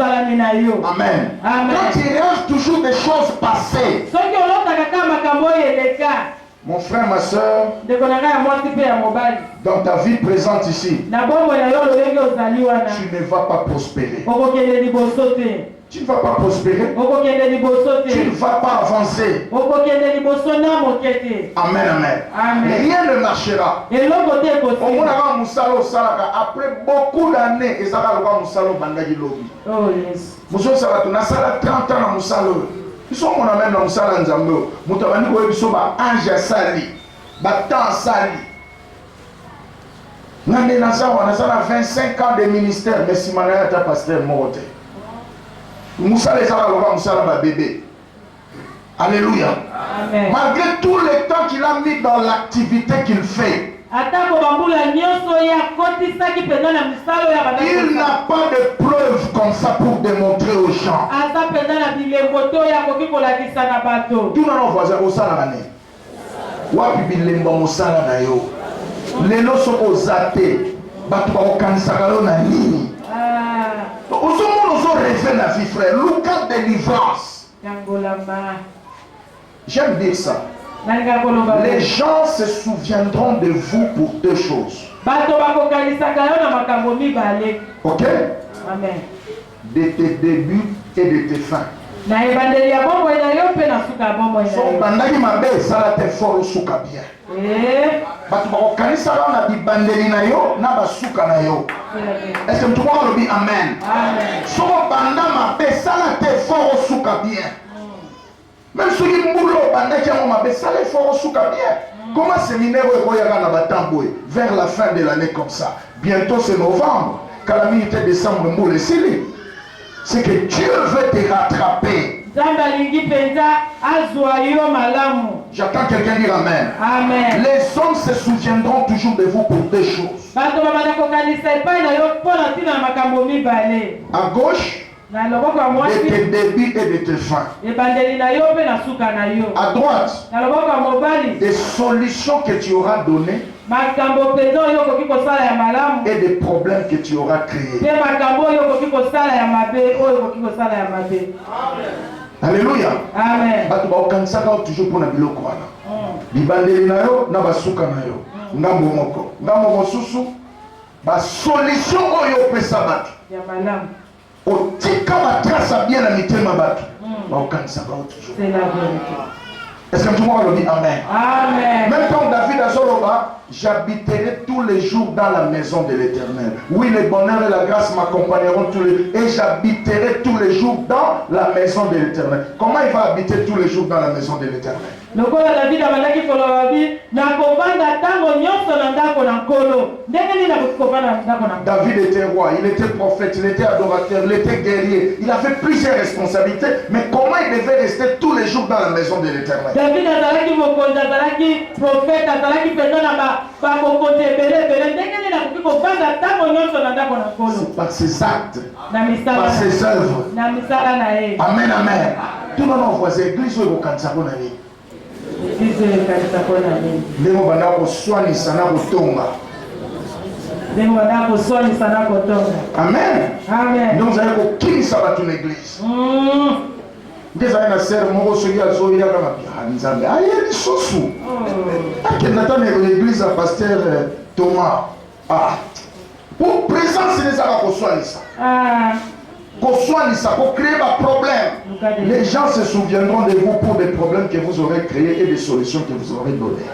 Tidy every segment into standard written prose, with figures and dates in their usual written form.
Amen. Quand tu rêves toujours des choses passées, mon frère, ma soeur, dans ta vie présente ici, tu ne vas pas prospérer. Tu ne vas pas prospérer. Tu ne vas pas avancer. Amen, amen. Rien ne marchera. Après beaucoup d'années, ils ont ils sont mon amène dans Moussala Nzambo. Moutabani ko ebiso ba ange sali. Ba temps sali. Nande nasa wana sala 25 ans de ministère mais si manaya ta pasteur mote. Moussala sala loba Moussala ba bébé. Alléluia. Amen. Malgré tout le temps qu'il a mis dans l'activité qu'il fait. Il n'a pas de preuves comme ça pour démontrer aux gens. Tout le monde voisin au salamané. Wapi bilemba musala na yo. Lelo soko zate. Batu ba okanisaka yo na nini. Ozomo ozo rêver la vie frère. Lucas délivrance. J'aime dire ça. Les gens se souviendront de vous pour deux choses. Ok? Amen. De tes débuts et de tes fins. Son bandagi mabe sala te fort suka bien. Batu ba okanisa na bibandeli na yo na basuka na yo. Est-ce que tu vois le bi amen? Amen. Son banda mabe sala te fort suka bien. Même ceux qui moulent bandaki on mabe sala fort suka bien. Comment séminaire oyoga na batamboy vers la fin de l'année comme ça. Bientôt c'est novembre. Calamité décembre moule sili. C'est que Dieu veut te rattraper. J'attends quelqu'un dire amen. Amen. Les hommes se souviendront toujours de vous pour deux choses. À gauche, de tes débuts et de tes fins. À droite, des solutions que tu auras données et des problèmes que tu auras créés. Alléluia. Amen. Toujours pour solution otika batrasa bien na mitema bato baokanisa bao toujours. C'est la vérité. Est-ce que tout le monde le dit amen? Amen. Même quand David a Zoroba, j'habiterai tous les jours dans la maison de l'Éternel. Oui, le bonheur et la grâce m'accompagneront tous les jours. Et j'habiterai tous les jours dans la maison de l'Éternel. Comment il va habiter tous les jours dans la maison de l'Éternel? David était roi, il était prophète, il était adorateur, il était guerrier. Il avait plusieurs responsabilités. Mais comment il devait rester tous les jours dans la maison de l'Éternel? David prophète, c'est par ses actes, par ses œuvres. Amen, amen. Tout le monde voit ces églises où il y amen. Amen. Donc vous avez aucune sabbat une église. Des années na sœur mon soki azoya kama bihanzambe ayeli sosu. Akenata na l'église à pasteur Thomas. Pour présence les ara ko soalisa. Pour créer un problème. Les gens se souviendront de vous pour des problèmes que vous aurez créés et des solutions que vous aurez données.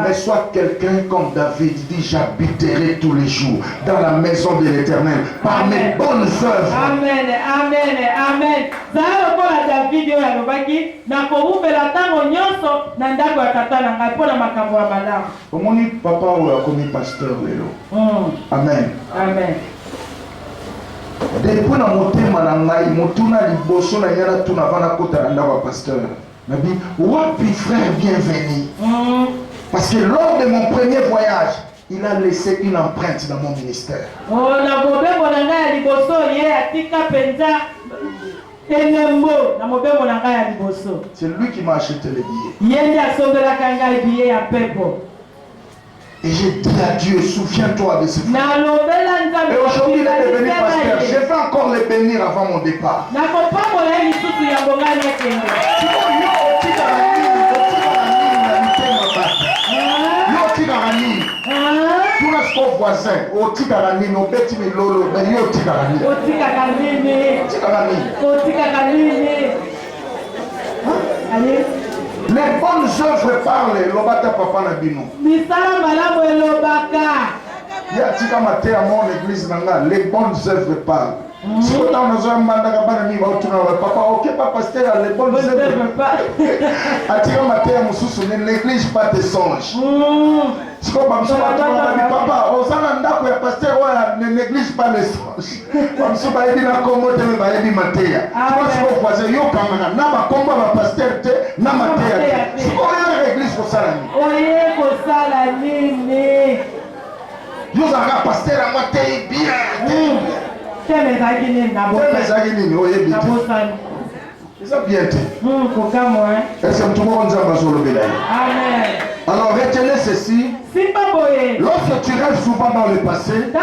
Mais soit quelqu'un comme David dit j'habiterai tous les jours dans la maison de l'Éternel par mes bonnes œuvres. Amen, amen, amen. Comment papa ou a commis pasteur? Amen. Amen. Depuis na motema na ngai motuna liboso na yana tuna vana kota na ndako pasteur. Nabi wapi frère bienvenue. Parce que lors de mon premier voyage, il a laissé une empreinte dans mon ministère. C'est lui qui m'a acheté les billets. Et j'ai dit à Dieu, souviens-toi de ce frère. Et aujourd'hui, il est devenu pasteur. Je vais encore le bénir avant mon départ. Tout ce qu'on voisin, au Tigarani, au Betty Milolo, mais il y a au Tigarani. Allez. Les bonnes œuvres parlent, l'obata papa nabino. Il y a tika maté à mon église nanga, les bonnes œuvres parlent. Si vous avez besoin de papa, ok, papa, pasteur, les bonnes œuvres parlent. Atika maté à mon sous, ne néglige pas tes songes. Si vous avez besoin de papa, osana pasteur, ne néglige pas les songes. Comme si vous avez dit la commote, vous avez dit maté. Si vous voisez, yo kamana, na ba combat ba pasteur te, na maté. Si vous avez l'église pour ça la nuit. Yo zanga pasteur à maté bien. C'est bien. Est-ce que tout le monde a besoin de alors retenez ceci. Lorsque tu restes souvent dans le passé, il y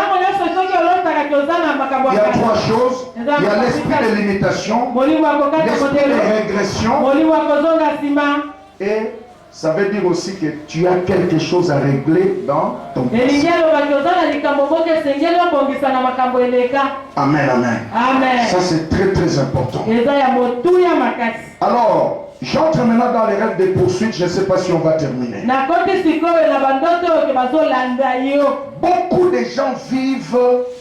a trois choses. Il y a l'esprit de limitation, l'esprit de régression, et ça veut dire aussi que tu as quelque chose à régler dans ton passé. Amen, amen. Ça c'est très très important. Alors, j'entre maintenant dans les rêves de poursuite. Je ne sais pas si on va terminer. Beaucoup de gens vivent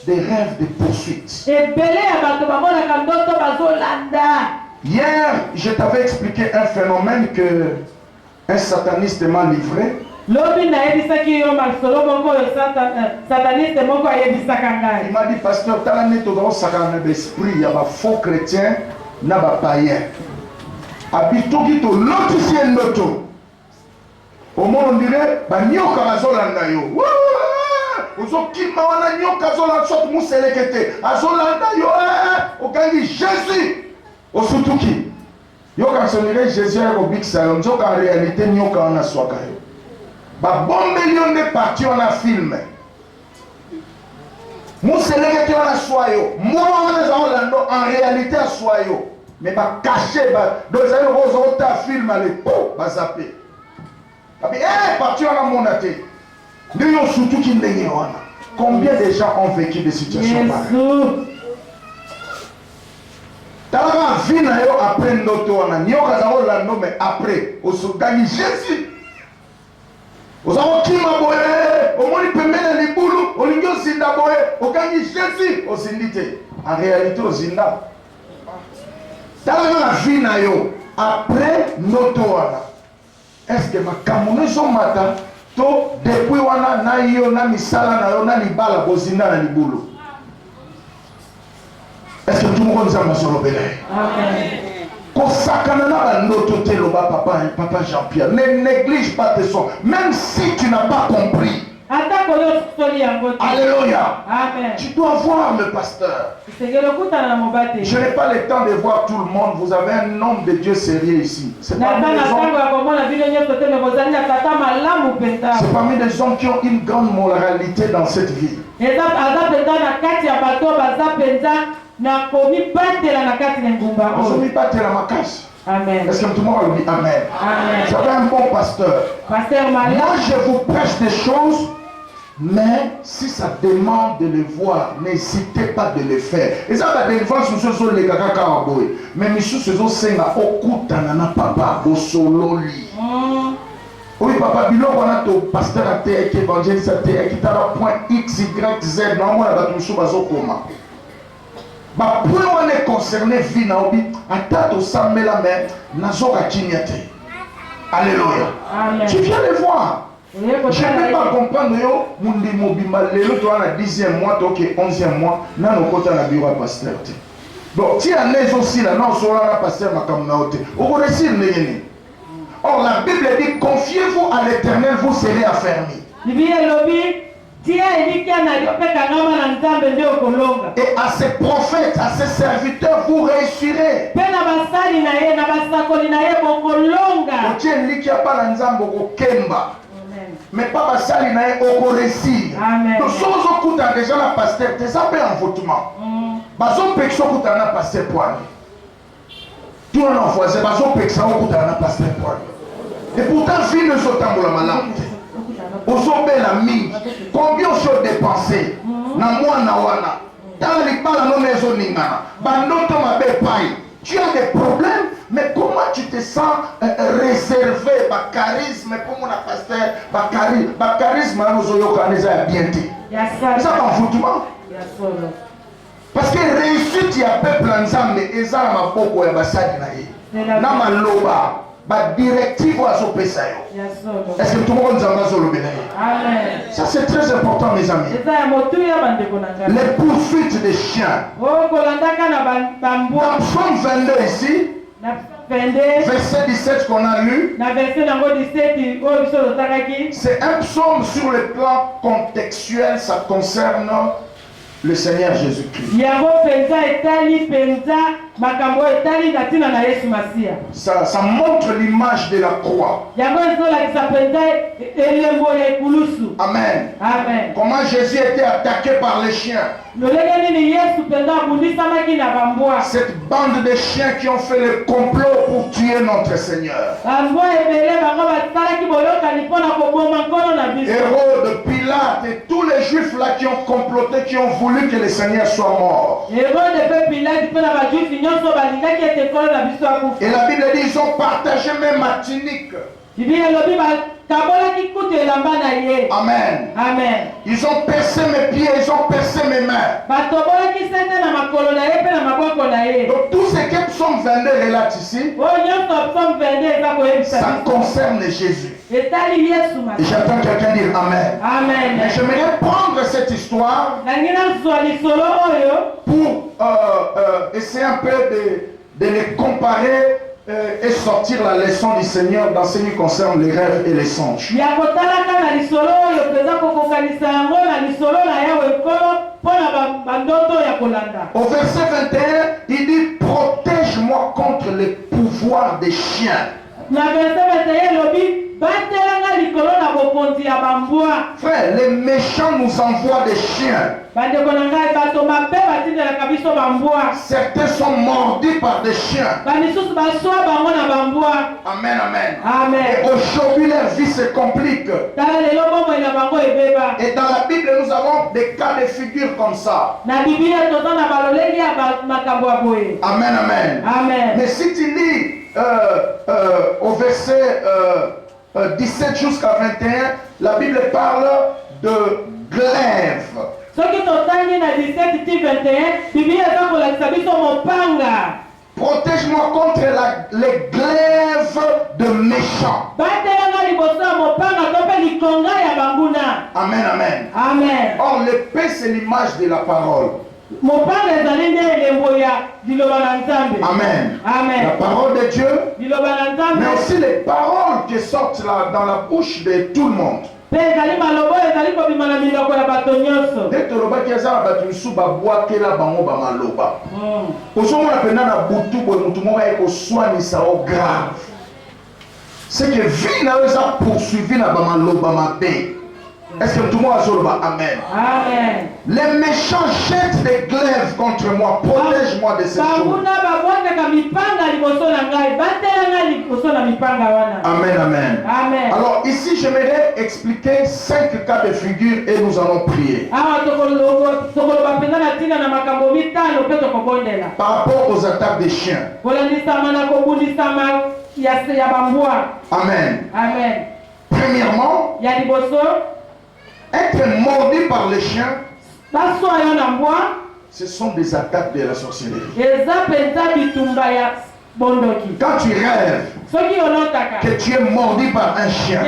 des rêves de poursuite. Hier, je t'avais expliqué un phénomène que un sataniste m'a livré. Il m'a dit, pasteur, tu as un esprit, il y a des faux chrétiens, il y a des païens. Habitokito lotisien loto. Au moins on dirait ba nyoka azolanda yo. Uzokima wana nyoka azolanda sot muselekete. Azolanda yo okangi Jésus. Osutuki. Yo quand on dirait Jésus au big salon, en réalité nyoka wana swaka yo. Ba bombe lion de parti on a filmé. Muselekete wana swayo. Moi wana azolanda en réalité swayo. Mais pas caché, donc ça y est, ta film à l'époque, va zapper. Parti en amonaté. Nous avons surtout qui n'est pas. Combien de gens ont vécu des situations pareilles? T'as la vie après notre on mais après, au Soudan, Jésus. Vous avez qui m'a boé, au moins il peut mettre les boulots, au lieu de Zinda boé, au Gagné Jésus, au Zindité. En réalité, au Zinda. Dans la vie après notre est-ce que ma camouflage matin to depuis wana na yo na misala na yo na libala bozinda na libulu est-ce que tout le monde a solo belé amen ko sakana na bandoto te loba papa Jean-Pierre ne néglige pas tes sons même si tu n'as pas compris. Alléluia. Amen. Tu dois voir le pasteur. Je n'ai pas le temps de voir tout le monde. Vous avez un homme de Dieu sérieux ici. C'est parmi les hommes qui ont une grande moralité dans cette vie. Amen. Est-ce que tout le monde dit amen? Amen. Vous avez un bon pasteur. Moi je vous prêche des choses, mais si ça demande de les voir, n'hésitez pas de le faire. Et ça va défendre sur ce les gaga mais monsieur ce senga okuta nana papa au solo li. Oui papa bilo wana to pasteur a été évangéliste a été qui t'a point x y z non moi la batu bazo koma. Bah pour on est concerné vie na obi atato samela mais nazoka kinyate. Alléluia. Amen. Tu viens les voir. Je ne peux pas comprendre yo mundi mobimba lelo to na 10e mois to ke 11e mois na no kota na bureau pasteur. Donc si on est aussi là non so la pasteur makam na ote. O ko réussir nini. Or la Bible dit confiez-vous à l'Éternel vous serez affermis. Et à ses prophètes, à ses serviteurs, vous réussirez. mais pas basali na au récit. Donc sozo kuta déjà la pasteur, t'es ça fait envoûtement. Bazo pexo kuta na pasteur poani. Tout on en voisin, bazo pexo kuta na pasteur poani. Et pourtant vie ne s'otambola malam. Ozo bela mingi. Combien on dépensé na moi na wana. Dans les balles non maison ningana. Bandoto ma be pai. Tu as des problèmes, mais comment tu te sens réservé, charisme pour mon pasteur, charisme, nous avons bien dit. Ça va en foutement. Parce que réussite, il y a peuple ensemble, et ça, ma boko, il y a ça, na loba, ba directive à ce pays. Est-ce que tout le monde en a zolobé? Ça c'est très important, mes amis. Les poursuites des chiens. Dans Psaume 22 ici, verset 17 qu'on a lu, c'est un psaume sur le plan contextuel, ça concerne le Seigneur Jésus-Christ. Ça montre l'image de la croix. Amen. Amen. Comment Jésus était attaqué par les chiens. Cette bande de chiens qui ont fait le complot pour tuer notre Seigneur. Hérode, Pilate et tous les Juifs là qui ont comploté, qui ont voulu que le Seigneur soit mort. Et la Bible dit ils ont partagé même ma tunique. Amen. Amen. Ils ont percé mes pieds, ils ont percé mes mains. Donc tout ce que Psaume 22 relate ici, ça concerne Jésus. Et j'attends quelqu'un dire Amen. Amen. Et j'aimerais prendre cette histoire pour essayer un peu de les comparer et sortir la leçon du Seigneur dans ce qui concerne les rêves et les songes. Au verset 21, il dit protège-moi contre les pouvoirs des chiens. Frère, les méchants nous envoient des chiens. Certains sont mordus par des chiens. Amen, amen. Amen. Et aujourd'hui, leur vie se complique. Et dans la Bible, nous avons des cas de figure comme ça. Amen, amen. Amen. Mais si tu lis au verset 17 jusqu'à 21, la Bible parle de glaive. Protège-moi contre les glaives de méchants. Amen, amen. Amen. Or, l'épée, c'est l'image de la parole. Amen. Amen. La parole de Dieu, mais aussi les paroles qui sortent là dans la bouche de tout le monde. Dès que c'est que vie n'a pas poursuivi na bamaloba mabe. Est-ce que tout le monde a dit Amen? Amen. Les méchants jettent des glaives contre moi. Protège-moi de ces choses. Amen, amen. Amen. Alors ici, j'aimerais expliquer 5 cas de figure et nous allons prier. Par rapport aux attaques des chiens. Amen. Amen. Premièrement, être mordu par les chiens, ce sont des attaques de la sorcellerie. Quand tu rêves que tu es mordu par un chien,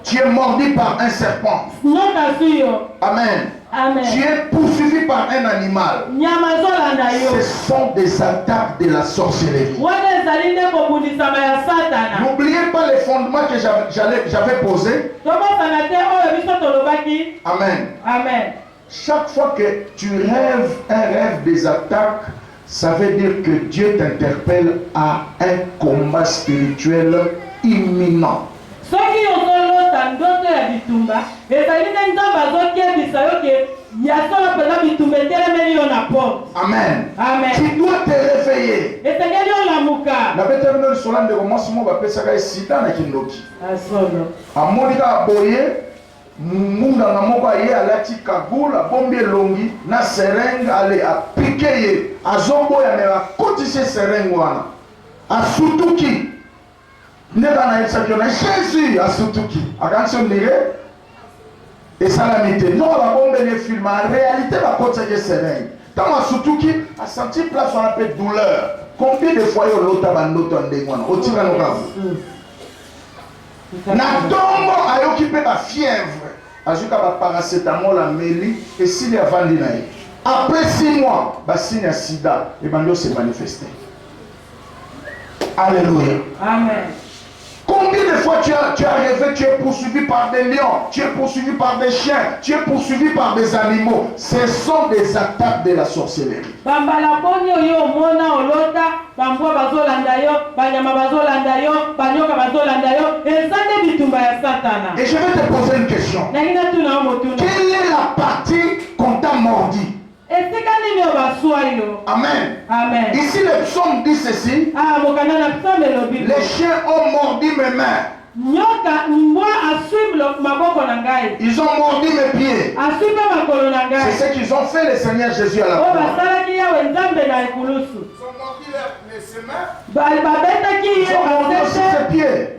tu es mordu par un serpent, amen. Amen. Tu es poursuivi par un animal, ce sont des attaques de la sorcellerie. N'oubliez pas les fondements que j'avais posés. Amen. Amen. Chaque fois que tu rêves un rêve des attaques, ça veut dire que Dieu t'interpelle à un combat spirituel imminent. la ndoto ya bitumba ezali nde nzambe azokebisa yo ke yasola mpenza bitumba etelemeli yo na porte. Amen. Amen. Tu dois te réveiller. esengeli olamuka. Na bete bino lisola ndeko mwasi mo bapesaka ye sida na kindoki. Asolo. Amoni kaka boye munganga moko aye alati kagula bombi elongi na serenge ale apike ye azoboya me akotisi serenge wana asutuki nde kana yebisaki yo na Jésus asutuki akanisi ondire esalami te noko babombeli efilme en réalité bakotisaki ye serenge ntango asutuki asenti place wana mpe douleur. Combien de fois yo olota bandoto ya ndenge wana otikano kaka na ntongo ayoki mpe bafièvre azuka baparacetamol ameli esili avandi na ye. Après 6 mois basigne ya sida ebandi ose manifeste. Alléluia. Amen. Combien de fois tu as rêvé, tu es poursuivi par des lions, tu es poursuivi par des chiens, tu es poursuivi par des animaux. Ce sont des attaques de la sorcellerie. Bambala boni oyo mona olota, bambwa bazolanda yo, banyama bazolanda yo, banyoka bazolanda yo, ezande bitumba ya Satana. Et je vais te poser une question. Quelle est la partie qu'on t'a mordi? Amen. Amen. Ici le psaume dit ceci. Les chiens ont mordi mes mains. Ils ont mordi mes pieds. C'est ce qu'ils ont fait le Seigneur Jésus à la croix. Ils ont mordi ses mains. Ils ont mordi aussi ses pieds.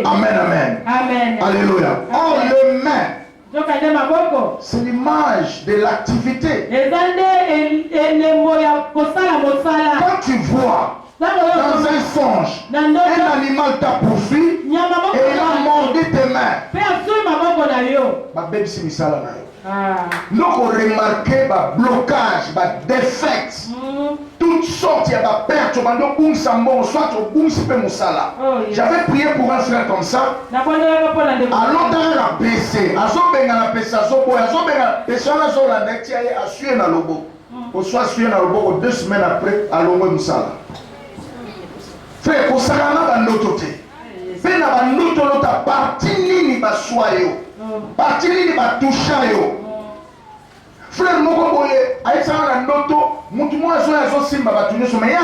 Amen, amen. Amen. Alléluia. Or, le main, c'est l'image de l'activité. Quand tu vois dans un songe, un animal t'a poursuivi et il a mordu tes mains. Nous avons remarqué le blocage, le défaite, toutes sortes de pertes. J'avais prié pour un frère comme ça. Alors, dans la PC, deux semaines après, à l'ombre Moussala. Frère, pour ça, on a parti ni baswayo, parti ni batushayo. Frère, moko boye, aïsana ndoto, mutu mo azo simba batunyo, mais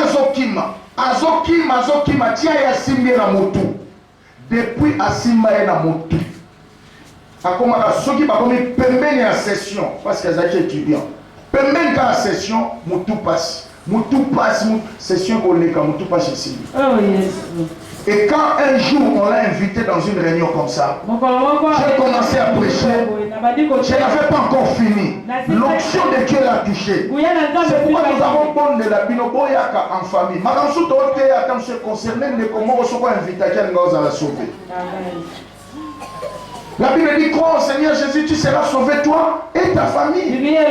azokima, tia ya simbi na motu. Depuis asimba na motu. Akoma ka soki bakomi pembeni ya session, parce qu'ils étaient étudiants. Pembeni ka session, mutu passe, session koleka, mutu passe ici. Oh yes. Et quand un jour on l'a invité dans une réunion comme ça, j'ai commencé à prêcher. Je n'avais pas encore fini. L'onction de Dieu l'a touché. C'est pourquoi nous avons donné de la binoboyaka en famille. Maransu Tote a se concerné de comment on soit invité à quel nous a sauvé. La Bible dit crois au Seigneur Jésus, tu seras sauvé toi et ta famille. Dieu n'est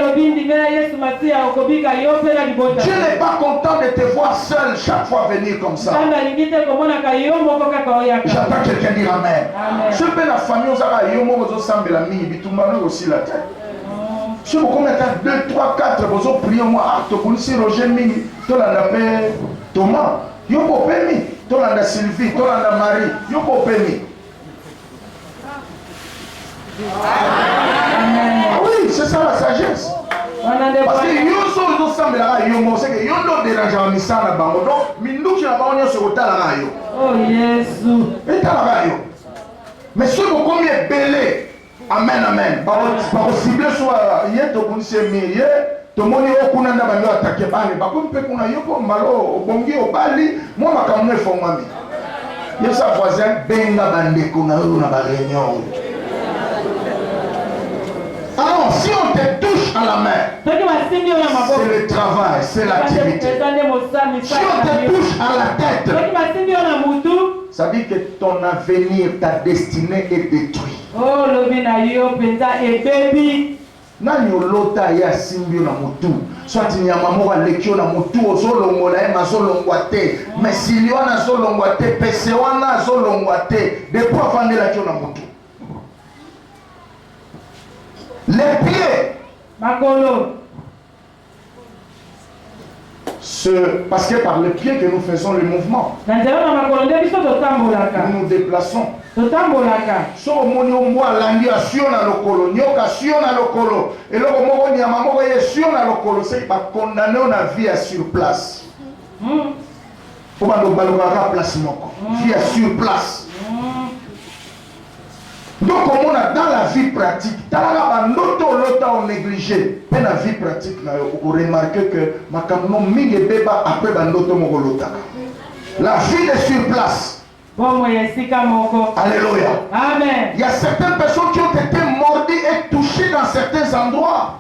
pas content de te voir seul chaque fois venir comme ça. J'attends quelqu'un dire Amen. Ce que la famille aussi la tête. Si vous commettez 2, 3, 4, vous priez moi, tu connaissez Roger Mingi, tu l'as appelé Thomas, Yoko Pemi, tu l'as Sylvie, tu l'as Marie, Yoko Pemi. Ah oui, c'est ça la sagesse. Parce que yo semble là yo mo c'est que yo do dérange en misa na bango donc minduki na bango nyonso kotala yo. Oh Yesu. Etala yo. Mais ce ko komi belé. Amen amen. Ba ko cible so ye to kunise mi ye to moni okuna na bango attaquer bani ba ko mpe kuna yo ko malo obongi obali mo makamwe fo mwami. Yo sa voisin benga bande kuna na ba réunion. Alors, si on te touche à la main, c'est le travail, c'est l'activité. Si on te touche à la tête, ça dit que ton avenir, ta destinée est détruite. Oh, Nani olota ya simbio na mutu soit nyama moko lekio na mutu ozolongola ye mazolongwa te mais sili wana azolongwa te pese wana azolongwa te depuis afandela kio na mutu. Les pieds. Makolo. Parce que par les pieds que nous faisons le mouvement, nous nous déplaçons. So omoni ombo alandi asio na lokolo nyoka sio na lokolo eloko moko nyama moko ye sio na lokolo c'est pas condamné na vie sur place. Pour bando balokaka place moko vie sur place. Donc on a dans la vie pratique talaka bandoto lota on négligé mais la vie pratique na vous remarquez que makamno mingi beba après bandoto moko lota la vie est sur place. Alléluia. Amen. Il y a certaines personnes qui ont été mordues et touchées dans certains endroits.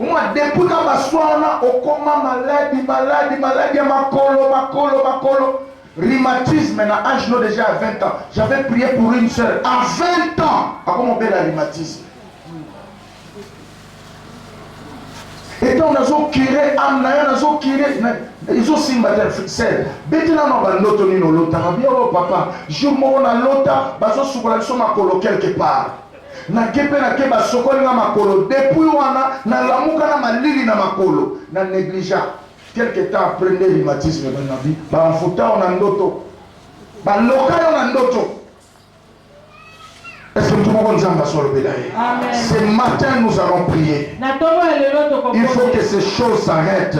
Moi, depuis quand ma soeur a au coma maladie, makolo. Rhumatisme, à âge déjà à 20 ans. J'avais prié pour une soeur. À 20 ans, comment on fait le rhumatisme? Et donc, on a curé, ils ont aussi fixé. Maintenant, on va l'automne, on papa. Je m'en lota, baso soukola soma kolo quelque part. Na kepe na keba sokoli na makolo. Depuis wana, na lamuka na malili na makolo. Na négligent. Quelque temps après le rhumatisme, ba mfuta on a ndoto. Ba loka on a ndoto. Est-ce que tout le monde va se lever? Ce matin, nous allons prier. Il faut que ces choses s'arrêtent.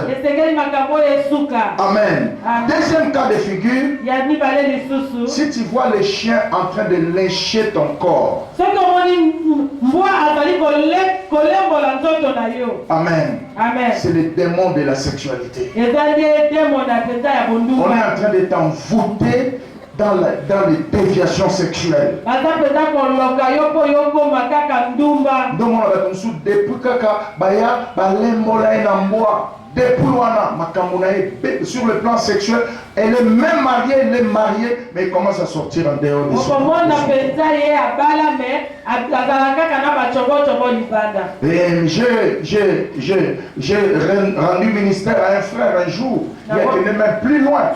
Amen. Deuxième cas de figure, si tu vois les chiens en train de lécher ton corps. Amen. C'est le démon de la sexualité. On est en train de t'envoûter dans les déviations sexuelles. Depuis sur le plan sexuel, elle est même mariée, mais il commence à sortir en dehors de son et j'ai rendu ministère à un frère un jour, il est même plus loin.